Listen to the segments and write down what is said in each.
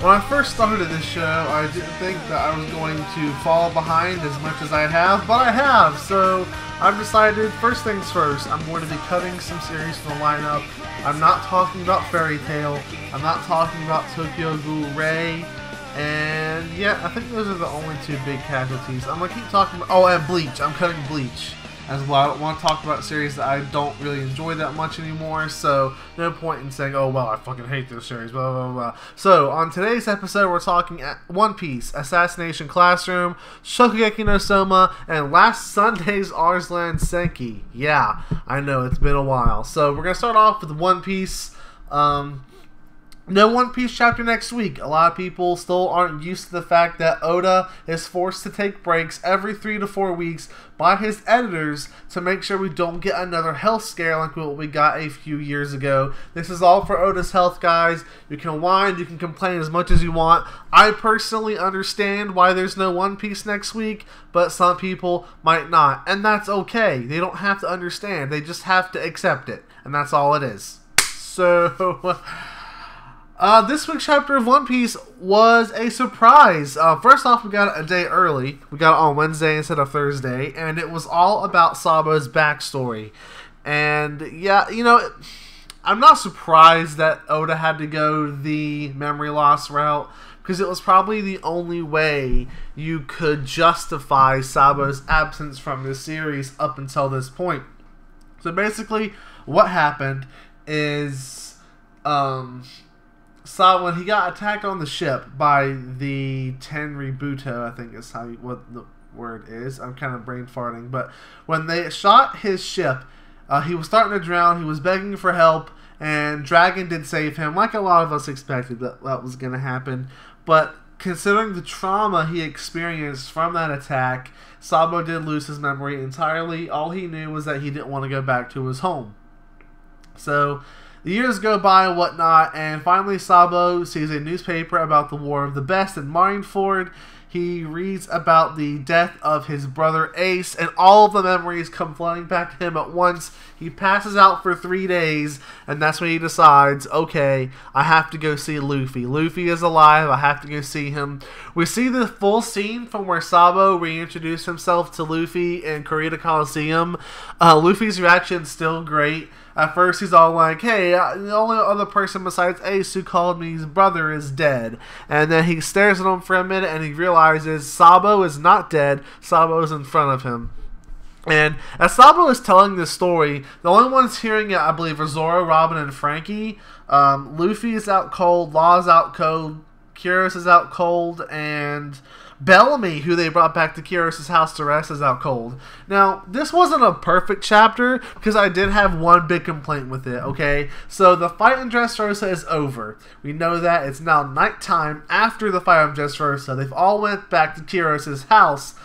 When I first started this show, I didn't think that I was going to fall behind as much as I have, but I have. So I've decided, first things first, I'm going to be cutting some series from the lineup. I'm not talking about Fairy Tail. I'm not talking about Tokyo Ghoul Ray. And yeah, I think those are the only two big casualties. I'm going to keep talking about, oh, and Bleach. I'm cutting Bleach as well. I don't want to talk about series that I don't really enjoy that much anymore, so no point in saying, oh, well, I fucking hate this series, blah, blah, blah. So, on today's episode, we're talking One Piece, Assassination Classroom, Shokugeki no Soma, and last Sunday's Arslan Senki. Yeah, I know, it's been a while. So, we're going to start off with One Piece. No One Piece chapter next week. A lot of people still aren't used to the fact that Oda is forced to take breaks every 3 to 4 weeks by his editors to make sure we don't get another health scare like what we got a few years ago. This is all for Oda's health, guys. You can whine, you can complain as much as you want. I personally understand why there's no One Piece next week, but some people might not. And that's okay. They don't have to understand. They just have to accept it. And that's all it is. So... this week's chapter of One Piece was a surprise. First off, we got it a day early. We got it on Wednesday instead of Thursday, and it was all about Sabo's backstory. And yeah, you know, I'm not surprised that Oda had to go the memory loss route, because it was probably the only way you could justify Sabo's absence from this series up until this point. So basically, what happened is... Sabo, when he got attacked on the ship by the Tenryubuto, I think is what the word is. I'm kind of brain farting, but when they shot his ship, he was starting to drown. He was begging for help, and Dragon did save him, like a lot of us expected that was going to happen. But considering the trauma he experienced from that attack, Sabo did lose his memory entirely. All he knew was that he didn't want to go back to his home. So... the years go by and whatnot, and finally Sabo sees a newspaper about the War of the Best in Marineford. He reads about the death of his brother Ace, and all of the memories come flooding back to him at once. He passes out for 3 days, and that's when he decides, okay, I have to go see Luffy. Luffy is alive, I have to go see him. We see the full scene from where Sabo reintroduced himself to Luffy in Kurita Coliseum. Luffy's reaction is still great. At first, he's all like, hey, the only other person besides Ace who called me his brother is dead. And then he stares at him for a minute, and he realizes Sabo is not dead. Sabo is in front of him. And as Sabo is telling this story, the only ones hearing it, I believe, are Zoro, Robin, and Frankie. Luffy is out cold, Law's out cold, Kyros is out cold, and... Bellamy, who they brought back to Kyros' house to rest, is out cold. Now, this wasn't a perfect chapter, because I did have one big complaint with it, okay? So, the fight in Dressrosa is over. We know that. It's now nighttime after the fight of Dressrosa. They've all went back to Kyros' house,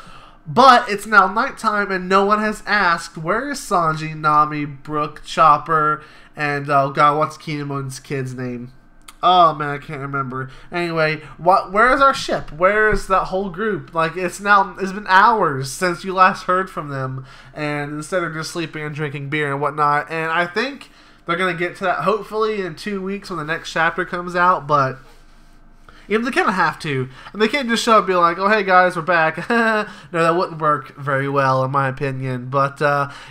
but it's now nighttime, and no one has asked, where is Sanji, Nami, Brook, Chopper, and, oh god, what's Kinemon's kid's name? Oh man, I can't remember. Anyway, where is our ship? Where is that whole group? Like, it's been hours since you last heard from them, and instead of just sleeping and drinking beer and whatnot. And I think they're gonna get to that hopefully in 2 weeks when the next chapter comes out, but you know, they kind of have to. And they can't just show up and be like, oh, hey, guys, we're back. No, that wouldn't work very well, in my opinion. But,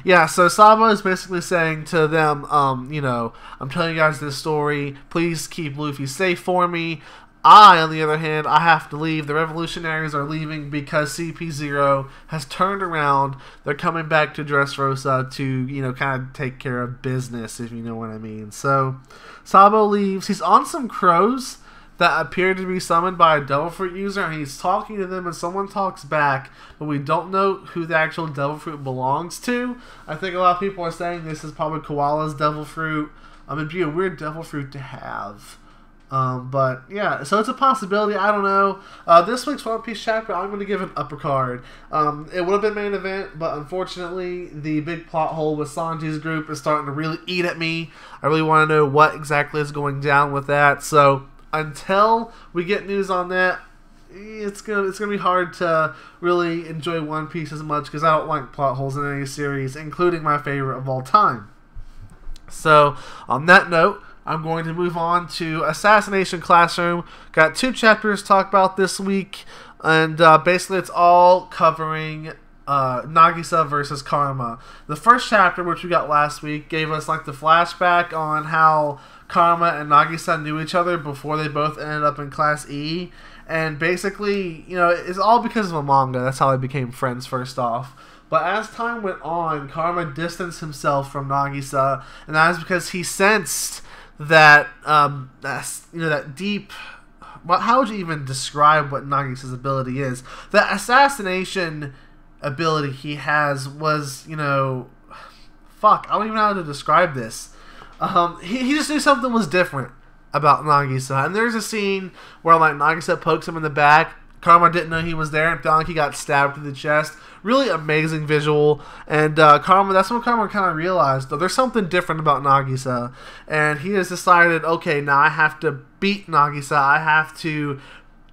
yeah, so Sabo is basically saying to them, you know, I'm telling you guys this story. Please keep Luffy safe for me. On the other hand, I have to leave. The revolutionaries are leaving because CP0 has turned around. They're coming back to Dressrosa to, you know, kind of take care of business, if you know what I mean. So, Sabo leaves. He's on some crows that appear to be summoned by a Devil Fruit user, and he's talking to them, and someone talks back, but we don't know who the actual Devil Fruit belongs to. I think a lot of people are saying this is probably Koala's Devil Fruit. It'd be a weird Devil Fruit to have. But, yeah, so it's a possibility. I don't know. This week's One Piece chapter, I'm going to give an upper card. It would have been main event, but unfortunately, the big plot hole with Sanji's group is starting to really eat at me. I really want to know what exactly is going down with that, so... until we get news on that, it's gonna be hard to really enjoy One Piece as much because I don't like plot holes in any series, including my favorite of all time. So, on that note, I'm going to move on to Assassination Classroom. Got 2 chapters to talk about this week, and basically it's all covering Nagisa versus Karma. The first chapter, which we got last week, gave us like the flashback on how Karma and Nagisa knew each other before they both ended up in Class E. And basically, you know, it's all because of a manga. That's how they became friends first off. But as time went on, Karma distanced himself from Nagisa, and that is because he sensed that that deep. Well, how would you even describe what Nagisa's ability is? That assassination ability he has was, you know, fuck. I don't even know how to describe this. He just knew something was different about Nagisa, and there's a scene where like Nagisa pokes him in the back. Karma didn't know he was there and felt like he got stabbed through the chest. Really amazing visual. And that's when Karma kind of realized, though, there's something different about Nagisa. And he has decided, okay, now I have to beat Nagisa. I have to,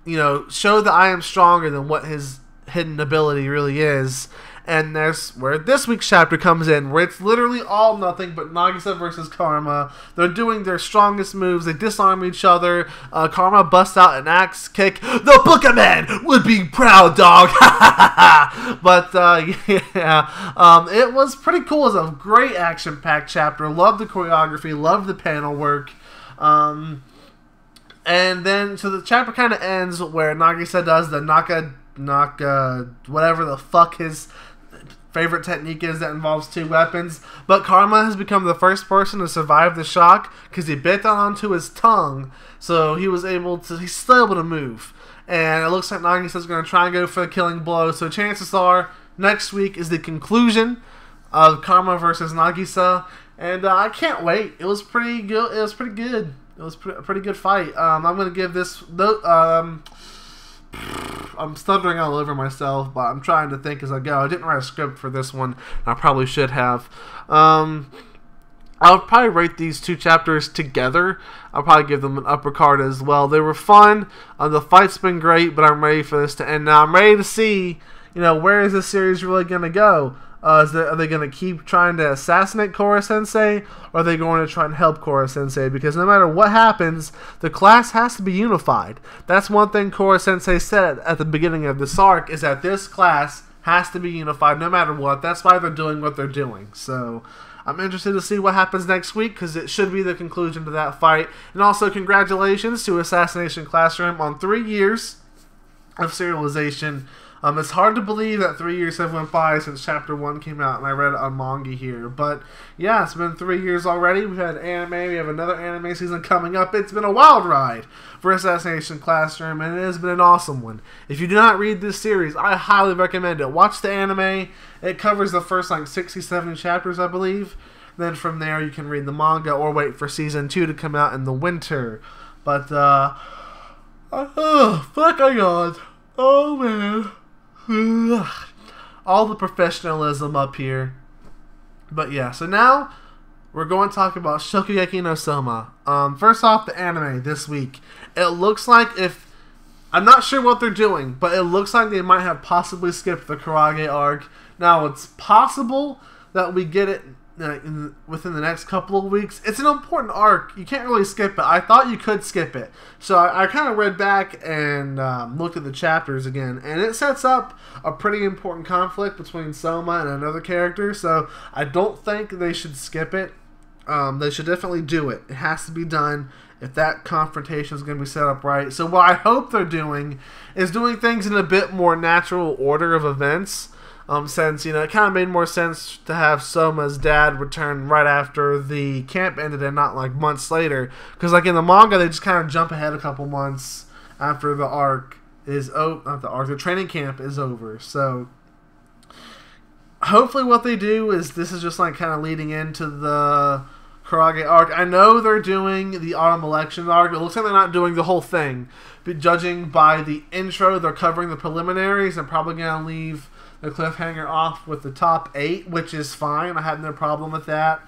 you know, show that I am stronger than what his hidden ability really is. And there's where this week's chapter comes in, where it's literally all nothing but Nagisa versus Karma. They're doing their strongest moves. They disarm each other. Karma busts out an axe kick. The Bookerman would be proud, dog. But yeah, it was pretty cool. It was a great action-packed chapter. Loved the choreography. Loved the panel work. And then so the chapter kind of ends where Nagisa does the Naka whatever the fuck his favorite technique is that involves 2 weapons. But Karma has become the first person to survive the shock because he bit that onto his tongue, so he's still able to move. And it looks like Nagisa's going to try and go for the killing blow, so chances are next week is the conclusion of Karma versus Nagisa, and I can't wait. It was pretty good. It was a pretty good fight. I'm going to give this I'm stuttering all over myself, but I'm trying to think as I go. I didn't write a script for this one. I probably should have. I'll probably rate these 2 chapters together. I'll probably give them an upper card as well. They were fun. The fight's been great, but I'm ready for this to end now. I'm ready to see, you know, where is this series really going to go? Are they going to keep trying to assassinate Kora Sensei, or are they going to try and help Kora Sensei? Because no matter what happens, the class has to be unified. That's one thing Kora Sensei said at the beginning of this arc, is that this class has to be unified no matter what. That's why they're doing what they're doing. So I'm interested to see what happens next week, because it should be the conclusion to that fight. And also congratulations to Assassination Classroom on 3 years of serialization. It's hard to believe that 3 years have went by since Chapter 1 came out, and I read it on Manga here. But, yeah, it's been 3 years already. We've had anime. We have another anime season coming up. It's been a wild ride for Assassination Classroom, and it has been an awesome one. If you do not read this series, I highly recommend it. Watch the anime. It covers the first, 60, 70 chapters, I believe. Then from there, you can read the manga or wait for Season 2 to come out in the winter. But, fuck, I yawned. Oh, man. All the professionalism up here. But yeah, so now we're going to talk about Shokugeki no Soma. First off, the anime this week. It looks like I'm not sure what they're doing, but it looks like they might have possibly skipped the Karage arc. Now, it's possible that we get it within the next couple of weeks. It's an important arc. You can't really skip it. I thought you could skip it. So I kind of read back and looked at the chapters again, and it sets up a pretty important conflict between Soma and another character, so I don't think they should skip it. They should definitely do it. It has to be done if that confrontation is going to be set up right. So what I hope they're doing is doing things in a bit more natural order of events. Since, you know, it kind of made more sense to have Soma's dad return right after the camp ended and not, months later. Because, in the manga, they just kind of jump ahead a couple months after the arc is over. Not the arc, the training camp is over. So, hopefully what they do is this is just, kind of leading into the Karage arc. I know they're doing the autumn election arc. It looks like they're not doing the whole thing. But judging by the intro, they're covering the preliminaries and probably going to leave the cliffhanger off with the top 8, which is fine. I have no problem with that.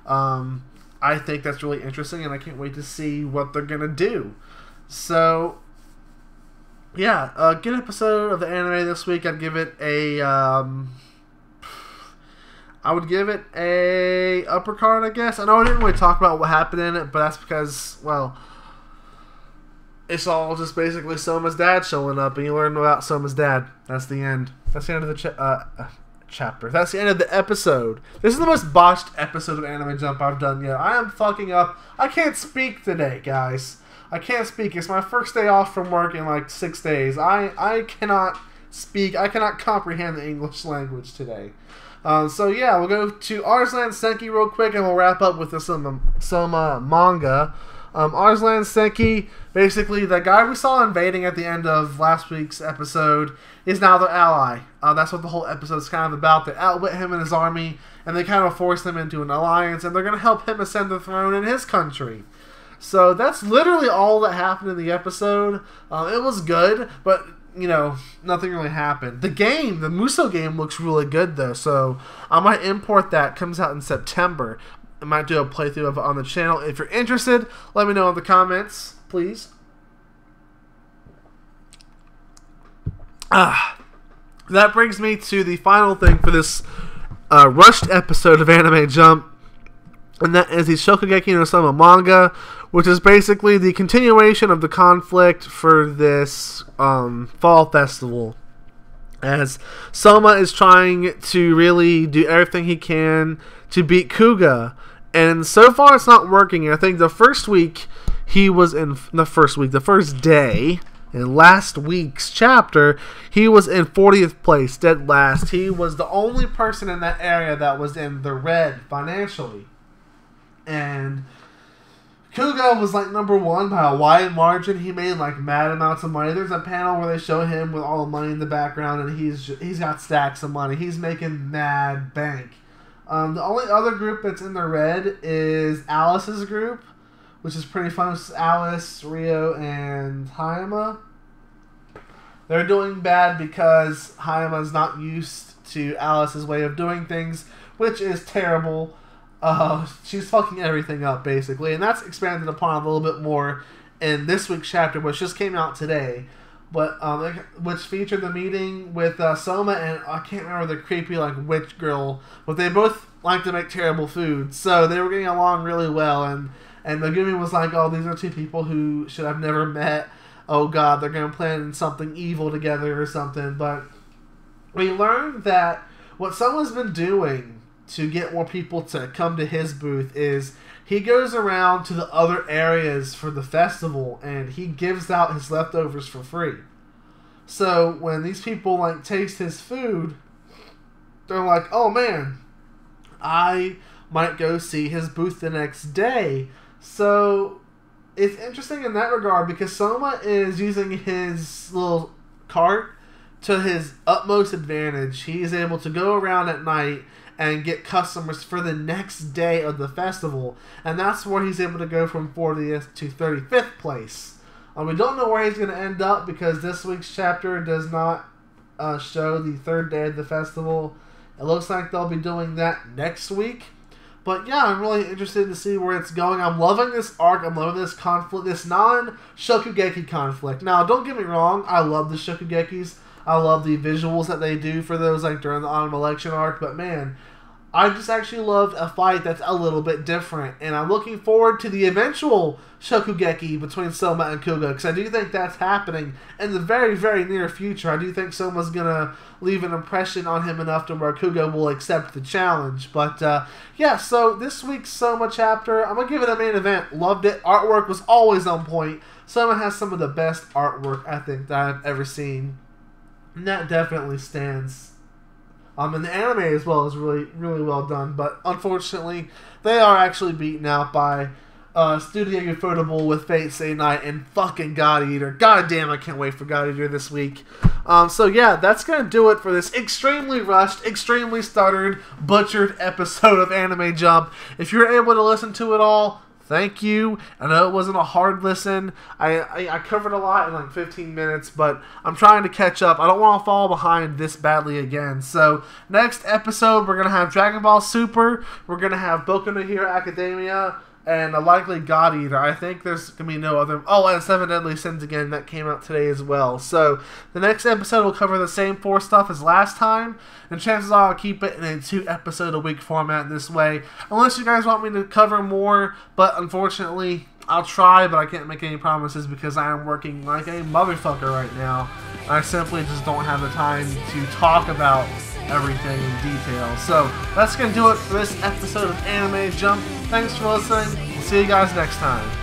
I think that's really interesting, and I can't wait to see what they're going to do. So, yeah, good episode of the anime this week. I'd give it a... I would give it a upper card, I guess. I know I didn't really talk about what happened in it, but that's because, well, it's all just basically Soma's dad showing up, and you learn about Soma's dad. That's the end. That's the end of the chapter. That's the end of the episode. This is the most botched episode of Anime Jump I've done yet. I am fucking up. I can't speak today, guys. I can't speak. It's my first day off from work in like 6 days. I cannot speak. I cannot comprehend the English language today. So yeah, we'll go to Arslan Senki real quick, and we'll wrap up with the Soma manga. Arslan Senki, basically the guy we saw invading at the end of last week's episode, is now their ally. That's what the whole episode is kind of about. They outwit him and his army, and they kind of force him into an alliance, and they're going to help him ascend the throne in his country. So that's literally all that happened in the episode. It was good, but you know, nothing really happened. The game, the Muso game, looks really good though, so I might import that. It comes out in September. I might do a playthrough of it on the channel. If you're interested, let me know in the comments, please. That brings me to the final thing for this rushed episode of Anime Jump, and that is the Shokugeki no Soma manga, which is basically the continuation of the conflict for this fall festival. As Soma is trying to really do everything he can to beat Kuga, and so far it's not working. I think the first week he was in the first day in last week's chapter, he was in 40th place, dead last. He was the only person in that area that was in the red financially. And Kuga was like number one by a wide margin. He made like mad amounts of money. There's a panel where they show him with all the money in the background, and he's got stacks of money. He's making mad bank. The only other group that's in the red is Alice's group, which is pretty fun. It's Alice, Rio, and Hayama. They're doing bad because Hayama's not used to Alice's way of doing things, which is terrible. She's fucking everything up, basically. And that's expanded upon a little bit more in this week's chapter, which just came out today. But which featured the meeting with Soma and I can't remember the creepy like witch girl, but they both like to make terrible food, so they were getting along really well. And Megumi was like, "Oh, these are two people who should have never met. Oh God, they're gonna plan something evil together or something." But we learned that what Soma's been doing to get more people to come to his booth is he goes around to the other areas for the festival and he gives out his leftovers for free. So when these people like taste his food, they're like, "Oh man, I might go see his booth the next day." So it's interesting in that regard because Soma is using his little cart to his utmost advantage. He is able to go around at night and get customers for the next day of the festival. And that's where he's able to go from 40th to 35th place. We don't know where he's going to end up because this week's chapter does not show the third day of the festival. It looks like they'll be doing that next week. But yeah, I'm really interested to see where it's going. I'm loving this arc. I'm loving this conflict, this non-Shokugeki conflict. Now, don't get me wrong. I love the Shokugekis. I love the visuals that they do for those, like during the autumn election arc. But man, I just actually loved a fight that's a little bit different. And I'm looking forward to the eventual Shokugeki between Soma and Kuga, because I do think that's happening in the very, very near future. I do think Soma's going to leave an impression on him enough to where Kuga will accept the challenge. But yeah, so this week's Soma chapter, I'm going to give it a main event. Loved it. Artwork was always on point. Soma has some of the best artwork, I think, that I've ever seen. And that definitely stands. And the anime as well is really, really well done. But unfortunately, they are actually beaten out by Studio Ufotable with Fate Stay Night and fucking God Eater. God damn, I can't wait for God Eater this week. So yeah, that's going to do it for this extremely rushed, extremely stuttered, butchered episode of Anime Jump. If you're able to listen to it all, thank you. I know it wasn't a hard listen. I covered a lot in like 15 minutes, but I'm trying to catch up. I don't want to fall behind this badly again. So next episode, we're going to have Dragon Ball Super. We're going to have Boku no Hero Academia. and a likely God Eater. I think there's going to be no other... Oh, and Seven Deadly Sins again. That came out today as well. So, the next episode will cover the same 4 stuff as last time. And chances are I'll keep it in a 2-episode-a-week format this way. Unless you guys want me to cover more. But, unfortunately, I'll try. But I can't make any promises because I am working like a motherfucker right now. I simply just don't have the time to talk about everything in detail. So, that's going to do it for this episode of Anime Jump. Thanks for listening. We'll see you guys next time.